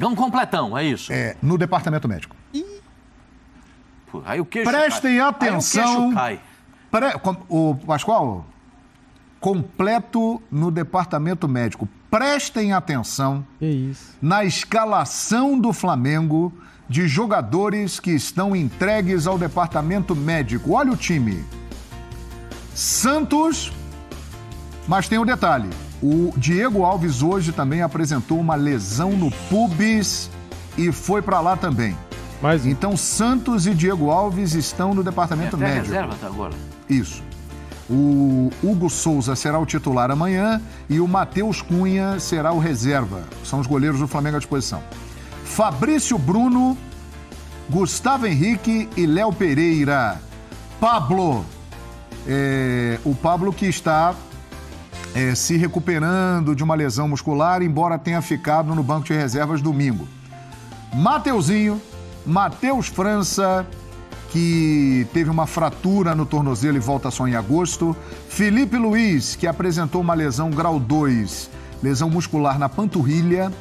É um completão, é isso? No departamento médico. Aí o queixo Prestem cai. atenção. Aí o queixo cai. O Pascoal, completo no departamento médico. Prestem atenção na escalação do Flamengo de jogadores que estão entregues ao departamento médico. Olha o time. Santos, mas tem um detalhe. O Diego Alves hoje também apresentou uma lesão no pubis e foi para lá também. Então, Santos e Diego Alves estão no departamento médico. Reserva até agora. Isso. O Hugo Souza será o titular amanhã e o Matheus Cunha será o reserva. São os goleiros do Flamengo à disposição. Fabrício Bruno, Gustavo Henrique e Léo Pereira. Pablo. O Pablo que está se recuperando de uma lesão muscular, embora tenha ficado no banco de reservas domingo. Mateuzinho, Matheus França, que teve uma fratura no tornozelo e volta só em agosto. Felipe Luiz, que apresentou uma lesão grau 2, lesão muscular na panturrilha.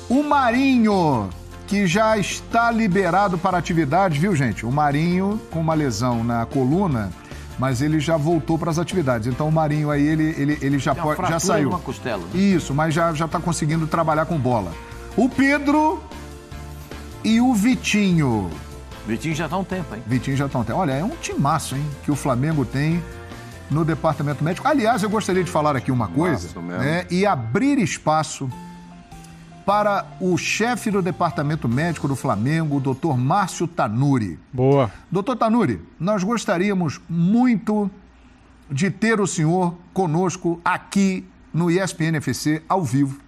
O Marinho, que já está liberado para atividades, viu, gente? O Marinho com uma lesão na coluna, mas ele já voltou para as atividades. Então o Marinho aí, ele já saiu. Uma costela, né? Isso, mas já está conseguindo trabalhar com bola. O Pedro e o Vitinho. Vitinho já está há um tempo, hein? Vitinho já está há um tempo. Olha, é um timaço, hein, que o Flamengo tem no departamento médico. Aliás, eu gostaria de falar aqui uma coisa, né, e abrir espaço para o chefe do departamento médico do Flamengo, o Dr. Márcio Tanuri. Boa. Doutor Tanuri, nós gostaríamos muito de ter o senhor conosco aqui no ESPN FC ao vivo,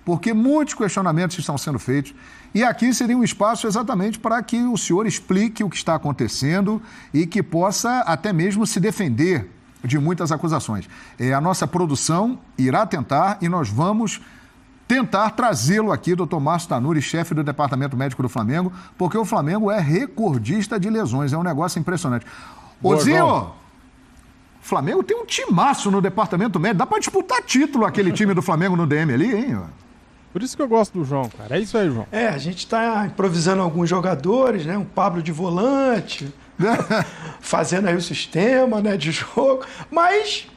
porque muitos questionamentos estão sendo feitos e aqui seria um espaço exatamente para que o senhor explique o que está acontecendo e que possa até mesmo se defender de muitas acusações. A nossa produção irá tentar e nós vamos tentar trazê-lo aqui, doutor Márcio Tanuri, chefe do Departamento Médico do Flamengo, porque o Flamengo é recordista de lesões, é um negócio impressionante. Zinho, o Flamengo tem um timaço no Departamento Médico, dá para disputar título aquele time do Flamengo no DM ali, hein? Por isso que eu gosto do João, cara. É isso aí, João. A gente está improvisando alguns jogadores, né? Um Pablo de volante, fazendo aí o sistema, né, de jogo. Mas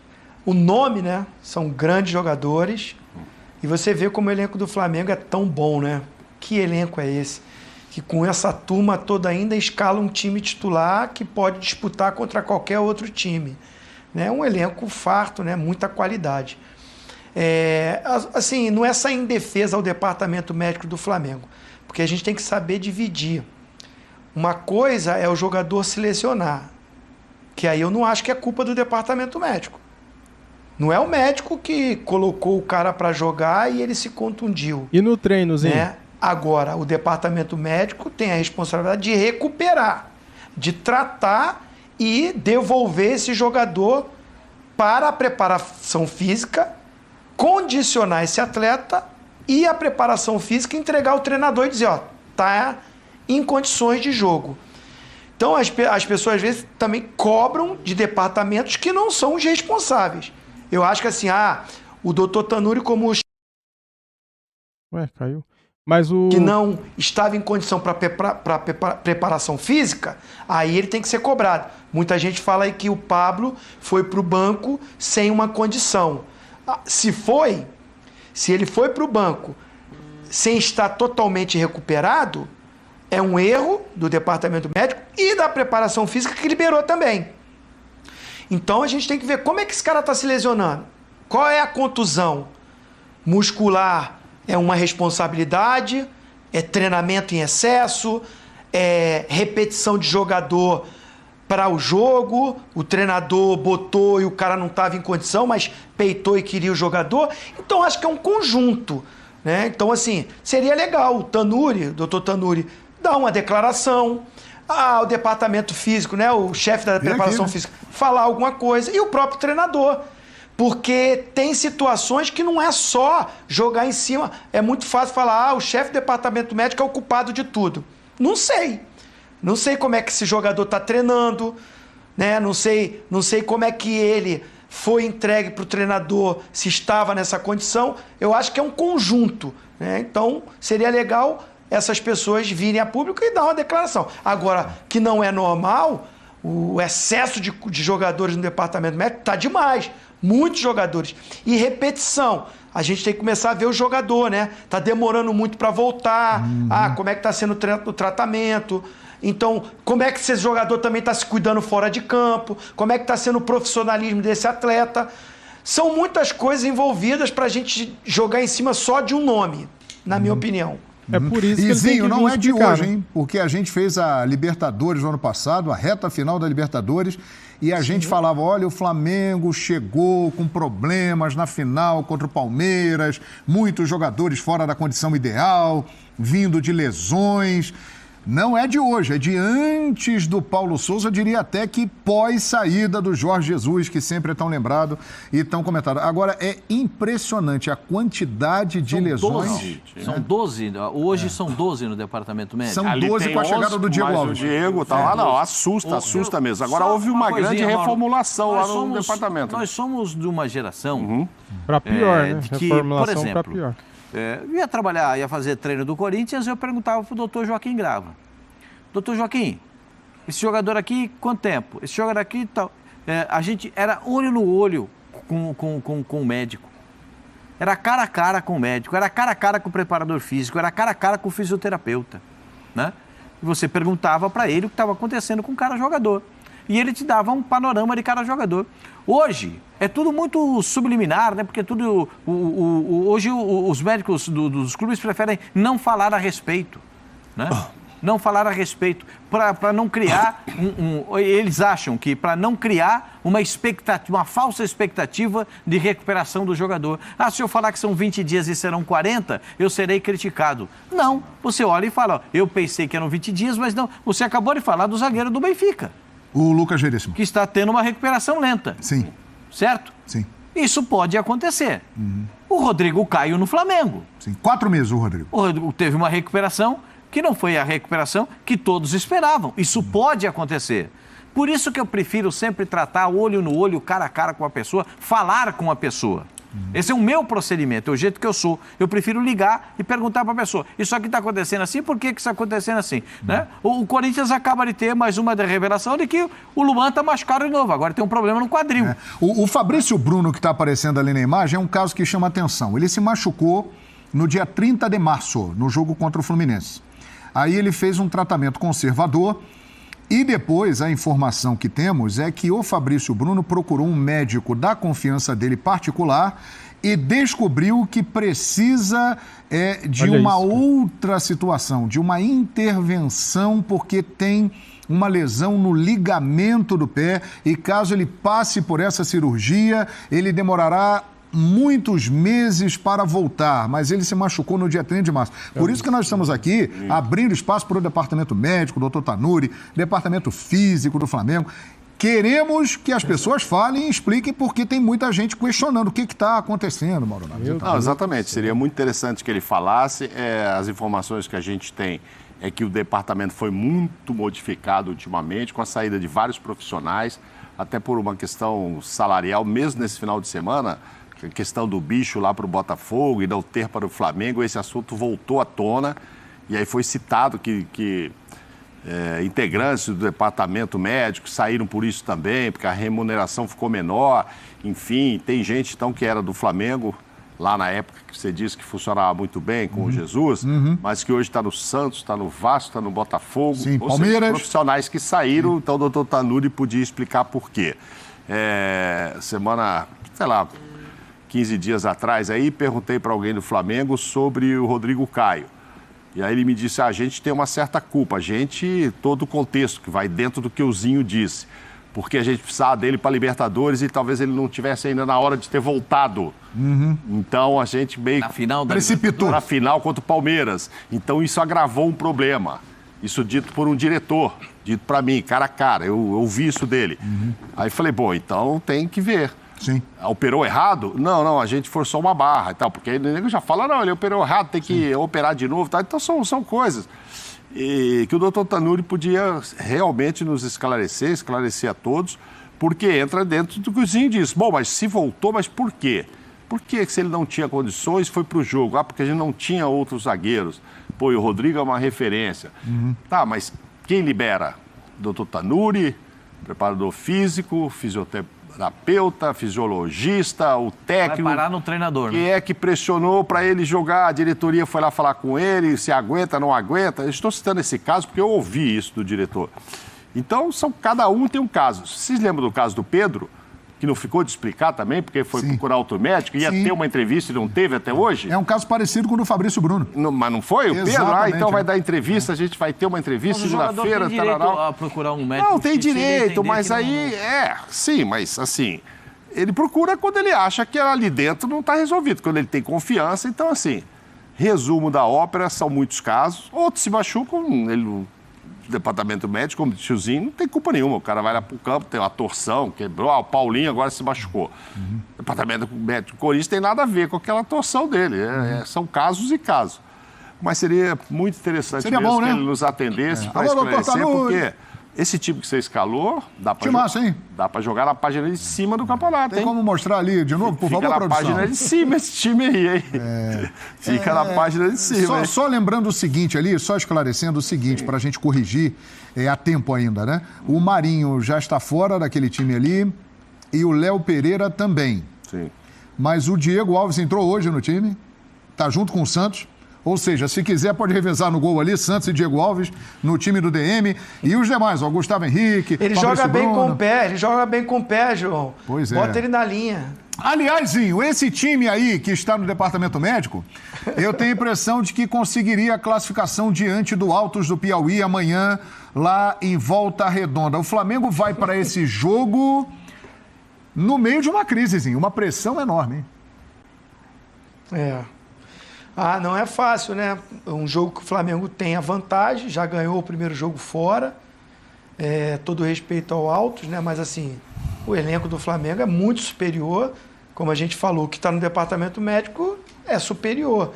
o nome, né? São grandes jogadores. E você vê como o elenco do Flamengo é tão bom, né? Que elenco é esse? Que com essa turma toda ainda escala um time titular que pode disputar contra qualquer outro time. Né? Um elenco farto, né? Muita qualidade. Assim, não é sair em defesa ao departamento médico do Flamengo, porque a gente tem que saber dividir. Uma coisa é o jogador se lesionar, que aí eu não acho que é culpa do departamento médico. Não é o médico que colocou o cara para jogar e ele se contundiu. E no treinozinho? Né? Agora, o departamento médico tem a responsabilidade de recuperar, de tratar e devolver esse jogador para a preparação física, condicionar esse atleta e a preparação física entregar ao treinador e dizer, ó, tá em condições de jogo. Então as pessoas às vezes também cobram de departamentos que não são os responsáveis. Eu acho que assim, o doutor Tanuri como caiu. Mas que não estava em condição para preparação física, aí ele tem que ser cobrado. Muita gente fala aí que o Pablo foi para o banco sem uma condição. Se ele foi para o banco sem estar totalmente recuperado, é um erro do departamento médico e da preparação física que liberou também. Então a gente tem que ver como é que esse cara está se lesionando. Qual é a contusão? Muscular é uma responsabilidade, é treinamento em excesso, é repetição de jogador para o jogo, o treinador botou e o cara não estava em condição, mas peitou e queria o jogador. Então, acho que é um conjunto, né? Então, assim, seria legal o Tanuri, o doutor Tanuri, dar uma declaração, o departamento físico, né? O chefe da preparação física, falar alguma coisa, e o próprio treinador. Porque tem situações que não é só jogar em cima. É muito fácil falar, o chefe do departamento médico é o culpado de tudo. Não sei. Não sei como é que esse jogador está treinando, né? Não sei como é que ele foi entregue para o treinador, se estava nessa condição. Eu acho que é um conjunto, né? Então, seria legal essas pessoas virem a público e dar uma declaração. Agora, que não é normal, o excesso de jogadores no departamento médico está demais. Muitos jogadores. E repetição. A gente tem que começar a ver o jogador, né? Tá demorando muito para voltar. Como é que tá sendo o tratamento? Então, como é que esse jogador também está se cuidando fora de campo? Como é que está sendo o profissionalismo desse atleta? São muitas coisas envolvidas para a gente jogar em cima só de um nome, na minha opinião. É por isso que ele tem Zinho, que não vir é de explicar, hoje, né? hein? Porque a gente fez a Libertadores no ano passado, a reta final da Libertadores, e a gente falava, olha, o Flamengo chegou com problemas na final contra o Palmeiras, muitos jogadores fora da condição ideal, vindo de lesões. Não é de hoje, é de antes do Paulo Souza, eu diria até que pós-saída do Jorge Jesus, que sempre é tão lembrado e tão comentado. Agora, é impressionante a quantidade de lesões. 12. São 12, hoje são 12 no departamento médico. São Ali 12 tem com a chegada 11, do Diego mas Alves. o Diego tá lá, não, assusta mesmo. Agora houve uma grande coisinha, Mauro. reformulação lá Nós no somos- departamento. Nós somos de uma geração Pra pior, né? de que, Reformulação por exemplo, pra pior. Eu ia trabalhar, ia fazer treino do Corinthians, eu perguntava pro doutor Joaquim Grava. Doutor Joaquim, esse jogador aqui, quanto tempo? Esse jogador aqui e tal. A gente era olho no olho com o médico. Era cara a cara com o médico, era cara a cara com o preparador físico, era cara a cara com o fisioterapeuta, né? E você perguntava para ele o que estava acontecendo com cada jogador. E ele te dava um panorama de cada jogador. Hoje, é tudo muito subliminar, né? Porque tudo. Hoje os médicos dos clubes preferem não falar a respeito, né? Não falar a respeito, para não criar eles acham que para não criar uma expectativa, uma falsa expectativa de recuperação do jogador. Se eu falar que são 20 dias e serão 40, eu serei criticado. Não, você olha e fala, eu pensei que eram 20 dias, mas não. Você acabou de falar do zagueiro do Benfica, O Lucas Veríssimo. que está tendo uma recuperação lenta. Sim, Certo? sim, Isso pode acontecer. O Rodrigo Caio no Flamengo. sim. 4 meses, o Rodrigo. O Rodrigo teve uma recuperação que não foi a recuperação que todos esperavam. Isso pode acontecer. Por isso que eu prefiro sempre tratar olho no olho, cara a cara com a pessoa, falar com a pessoa. Esse é o meu procedimento, é o jeito que eu sou. Eu prefiro ligar e perguntar para a pessoa, isso aqui está acontecendo assim, por que isso está acontecendo assim? Né? O Corinthians acaba de ter mais uma revelação de que o Luan está machucado de novo, agora tem um problema no quadril. O Fabrício Bruno, que está aparecendo ali na imagem, é um caso que chama atenção. Ele se machucou no dia 30 de março, no jogo contra o Fluminense. Aí ele fez um tratamento conservador e depois a informação que temos é que o Fabrício Bruno procurou um médico da confiança dele particular e descobriu que precisa de Olha uma isso, cara. outra situação, de uma intervenção, porque tem uma lesão no ligamento do pé e caso ele passe por essa cirurgia, ele demorará muitos meses para voltar, mas ele se machucou no dia 30 de março. Por isso que nós estamos aqui abrindo espaço para o departamento médico, doutor Tanuri, departamento físico do Flamengo. Queremos que as pessoas falem e expliquem, porque tem muita gente questionando o que está acontecendo, Mauro Naves. Não, exatamente. Seria muito interessante que ele falasse. As informações que a gente tem é que o departamento foi muito modificado ultimamente, com a saída de vários profissionais, até por uma questão salarial, mesmo nesse final de semana. A questão do bicho lá para o Botafogo e não ter para o Flamengo, esse assunto voltou à tona e aí foi citado que integrantes do departamento médico saíram por isso também, porque a remuneração ficou menor, enfim, tem gente então que era do Flamengo, lá na época que você disse que funcionava muito bem com o Jesus, mas que hoje está no Santos, está no Vasco, está no Botafogo, Sim, ou Palmeiras. seja, profissionais que saíram, então o doutor Tanuri podia explicar por quê. Semana, sei lá, 15 dias atrás, aí perguntei para alguém do Flamengo sobre o Rodrigo Caio. E aí ele me disse, a gente tem uma certa culpa, todo o contexto que vai dentro do que o Zinho disse, porque a gente precisava dele para Libertadores e talvez ele não tivesse ainda na hora de ter voltado. Então a gente meio Na final da precipitou. na final contra o Palmeiras. Então isso agravou um problema. Isso dito por um diretor, dito para mim, cara a cara, eu ouvi isso dele. Aí falei, bom, então tem que ver. Sim. Operou errado? Não, a gente forçou uma barra e tal, porque aí o nego já fala, não, ele operou errado, tem que operar de novo, tá? Então são coisas e que o doutor Tanuri podia realmente nos esclarecer a todos, porque entra dentro do que o Zinho disse. Bom, mas se voltou, mas por quê? por que se ele não tinha condições foi para o jogo? Ah, porque a gente não tinha outros zagueiros. Pô, e o Rodrigo é uma referência. Tá, mas quem libera? Doutor Tanuri, preparador físico, fisioterapeuta, fisiologista, o técnico. Vai parar no treinador, né? Que é que pressionou para ele jogar, a diretoria foi lá falar com ele, se aguenta, não aguenta. Eu estou citando esse caso porque eu ouvi isso do diretor. Então, cada um tem um caso. Vocês lembram do caso do Pedro, que não ficou de explicar também, porque foi procurar outro médico, ia ter uma entrevista e não teve até hoje? É um caso parecido com o do Fabrício Bruno. Mas não foi o Pedro? Exatamente, Então vai dar entrevista, a gente vai ter uma entrevista segunda-feira. Tem direito a procurar um médico. Não, tem direito, mas não... aí... sim, mas assim... Ele procura quando ele acha que ali dentro não está resolvido, quando ele tem confiança. Então, assim, resumo da ópera, são muitos casos. Outros se machucam, o departamento médico, como tiozinho, não tem culpa nenhuma. O cara vai lá pro campo, tem uma torção, quebrou, o Paulinho agora se machucou. O departamento médico do Corinthians tem nada a ver com aquela torção dele. São casos e casos. Mas seria muito interessante mesmo bom, né? que ele nos atendesse para esclarecer, porque esse time que você escalou, dá para jogar na página de cima do campeonato, Tem como mostrar ali de novo, por favor, Fica na produção? página de cima esse time aí, hein? Fica na página de cima. Só lembrando o seguinte ali, só esclarecendo o seguinte, para a gente corrigir, a tempo ainda, né? O Marinho já está fora daquele time ali e o Léo Pereira também. Sim. Mas o Diego Alves entrou hoje no time, tá junto com o Santos. Ou seja, se quiser pode revezar no gol ali, Santos e Diego Alves no time do DM. E os demais, ó, Gustavo Henrique, Ele Fabrício joga bem Bruno. com o pé, ele joga bem com o pé, João. Pois é. Bota ele na linha. Aliás, Zinho, esse time aí que está no departamento médico, eu tenho a impressão de que conseguiria a classificação diante do Altos do Piauí amanhã, lá em Volta Redonda. O Flamengo vai para esse jogo no meio de uma crise, Zinho, uma pressão enorme, hein? Não é fácil, né? Um jogo que o Flamengo tem a vantagem, já ganhou o primeiro jogo fora, todo respeito ao Altos, né? Mas assim, o elenco do Flamengo é muito superior, como a gente falou, o que está no departamento médico é superior.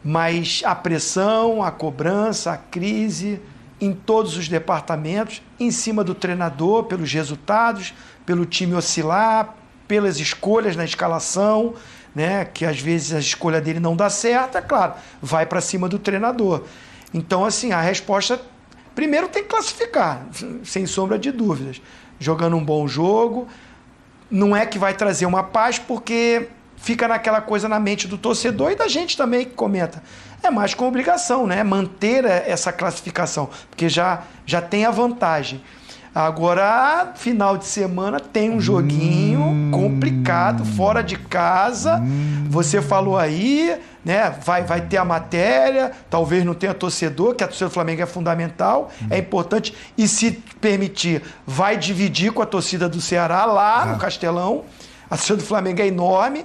Mas a pressão, a cobrança, a crise em todos os departamentos, em cima do treinador, pelos resultados, pelo time oscilar, pelas escolhas na escalação, né, que às vezes a escolha dele não dá certo, é claro, vai para cima do treinador. Então, assim, a resposta, primeiro tem que classificar, sem sombra de dúvidas. Jogando um bom jogo, não é que vai trazer uma paz, porque fica naquela coisa na mente do torcedor e da gente também que comenta. É mais com obrigação, né, manter essa classificação, porque já tem a vantagem. Agora, final de semana, tem um joguinho complicado, fora de casa. Você falou aí, né? Vai ter a matéria, talvez não tenha torcedor, que a torcida do Flamengo é fundamental, é importante. E se permitir, vai dividir com a torcida do Ceará lá no Castelão. A torcida do Flamengo é enorme.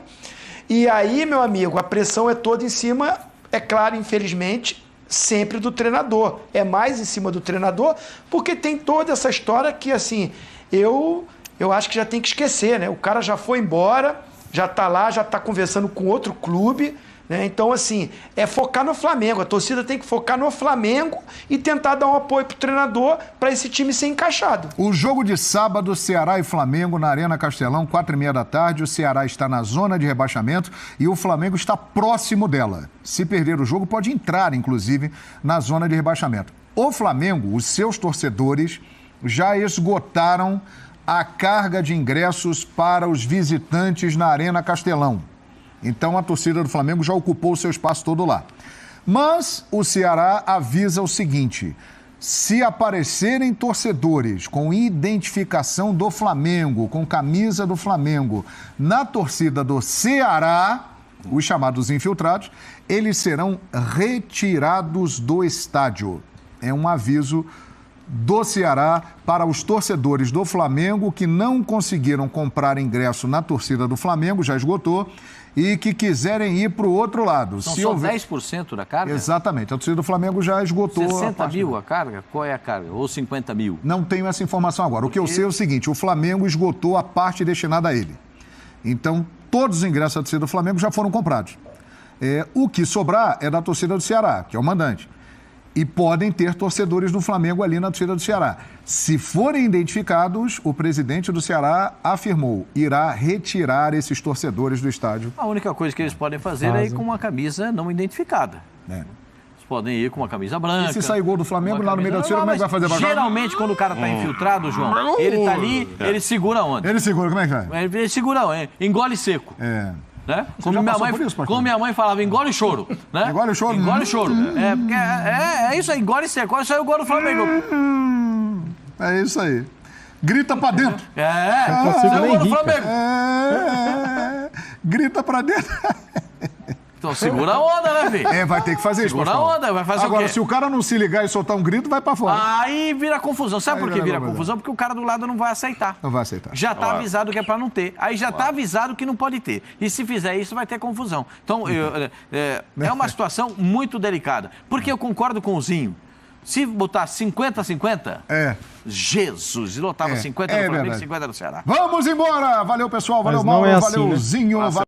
E aí, meu amigo, a pressão é toda em cima, é claro, infelizmente, sempre do treinador. É mais em cima do treinador, porque tem toda essa história que, assim, eu acho que já tem que esquecer, né? O cara já foi embora, já tá lá, já tá conversando com outro clube, né? Então, assim, é focar no Flamengo. A torcida tem que focar no Flamengo e tentar dar um apoio pro treinador para esse time ser encaixado. O jogo de sábado, Ceará e Flamengo na Arena Castelão, 4h30 da tarde. O Ceará está na zona de rebaixamento e o Flamengo está próximo dela. Se perder o jogo, pode entrar, inclusive, na zona de rebaixamento. O Flamengo, os seus torcedores, já esgotaram a carga de ingressos para os visitantes na Arena Castelão. Então, a torcida do Flamengo já ocupou o seu espaço todo lá. Mas o Ceará avisa o seguinte: se aparecerem torcedores com identificação do Flamengo, com camisa do Flamengo, na torcida do Ceará, os chamados infiltrados, eles serão retirados do estádio. É um aviso do Ceará para os torcedores do Flamengo que não conseguiram comprar ingresso na torcida do Flamengo, já esgotou, e que quiserem ir para o outro lado. São só 10% da carga? Exatamente. A torcida do Flamengo já esgotou. 60 mil a carga? Qual é a carga? Ou 50 mil? Não tenho essa informação agora. O que eu sei é o seguinte: o Flamengo esgotou a parte destinada a ele. Então, todos os ingressos da torcida do Flamengo já foram comprados. O que sobrar é da torcida do Ceará, que é o mandante. E podem ter torcedores do Flamengo ali na torcida do Ceará. Se forem identificados, o presidente do Ceará afirmou, irá retirar esses torcedores do estádio. A única coisa que eles podem fazer é ir com uma camisa não identificada. É. Podem ir com uma camisa branca. E se sair gol do Flamengo lá no meio da torcida, como é que vai fazer? Geralmente, quando o cara tá infiltrado, João, ele tá ali, ele segura onde? Ele segura, como é que vai? Ele segura onde? Engole seco. É. Né? Por Como minha mãe falava, engole o choro. Né? Engole o choro. Engole o choro. É isso aí, engole seco. Olha só o gol do Flamengo. É isso aí. Grita pra dentro. Saiu o gol do Flamengo. Grita pra dentro. Então segura a onda, né, filho? Vai ter que fazer isso, Segura a pastor. onda, vai fazer Agora, o quê? se o cara não se ligar e soltar um grito, vai pra fora. Aí vira confusão. Sabe por que vira confusão? Porque o cara do lado não vai aceitar. Não vai aceitar. Já tá avisado que é pra não ter. Aí já tá avisado que não pode ter. E se fizer isso, vai ter confusão. Então, é uma situação muito delicada. Porque eu concordo com o Zinho. Se botar 50-50, Jesus, lotava 50 no Flamengo e 50 no Ceará. Vamos embora! Valeu, pessoal. Valeu, Mas não Mauro. é assim, valeu, né? Zinho. Valeu.